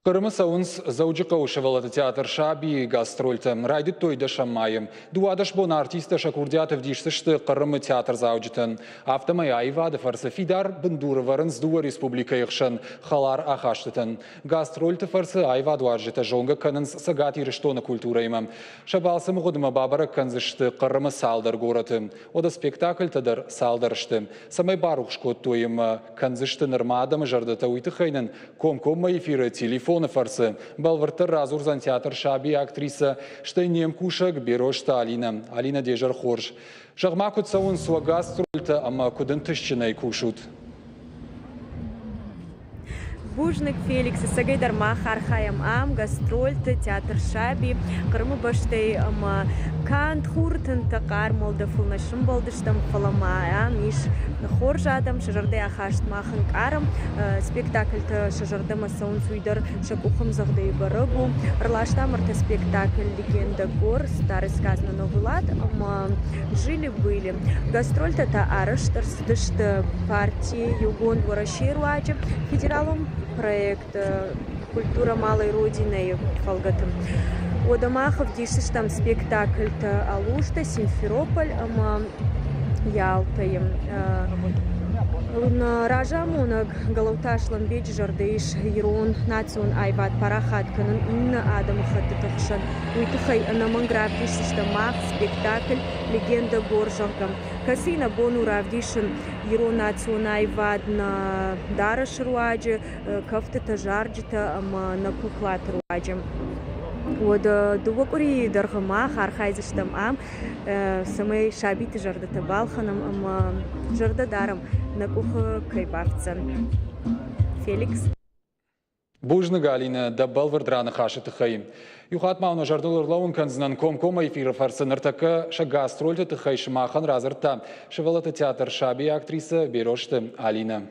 Qırımı savunz zavcı qavuşıvalatı teatr şabi gastroltem raydı toyda şammayım. Duadaş bon artista şakurdiyatı vdiştişti Qırımı teatr zavcıtın. Aftamay ayvadı farsa fidar binduru varınz duva respublika yıkşın xalar axaştıtın. Gastroltı farsa ayvadı varjıta jonga kanınız sagati riştona kulturayım. Şabalsı muğuduma babara kanzıştı Qırımı saldar goratım. O da spektakl tadır saldarıştım. Samay baruq şkottoyım kanzıştı nırmadamı jardata uytı xaynın kom efirı telefon фарсы. Балварты разурзан театр шаби актриса штайнем кушак берошта Алина. Алина дежар хорш. Жагмакут саун суа гастрольта, ама кудын тышчинай кушут. Бужник Феликс, Сагайдар Махар Хаям гастрольты, театр Шаби, Крымы баштай Кант Хуртын Такар Молдафул нашим балдыштам Фаламая, Миш Хоржадам, Шажарды Ахашт Махан Карам, спектакль Шажарды Масаун Суйдар, Шакухам Загдей Барабу, Рлашта Марта спектакль Легенда Гор, старый сказ на Новый лад, жили-были. Гастрольта та Араштарс, дышт партии Югон Ворощеруаджи, федералом проект «Культура малой родины» Фалгатым. Одамахов дишиш там спектакль Алушта, Симферополь, Ялтаем. Ражамунаг Галауташлам беч жардыш Ирон национ айват парахат канын инна адам хаттыхшан. Уйтхай анаманграф дишиш там спектакль «Легенда гор» жагам. Касина бону равдишин Ирон национ айват на дараш руаджи, кафтата жарджита на куклат руаджи. Вот дувакури дархама хархайзиштам самой шабит жардата балханам жардадарам на куха кайбавцан. Феликс. Бужны Галина да балвардраны хашыты хайым. Юхат мауна жардылыр лаун канзынан ком эфиры фарсы ныртака ша гастрольты тыхай шымахан разырта. Шывалаты театр шаби актриса Берошты Алина.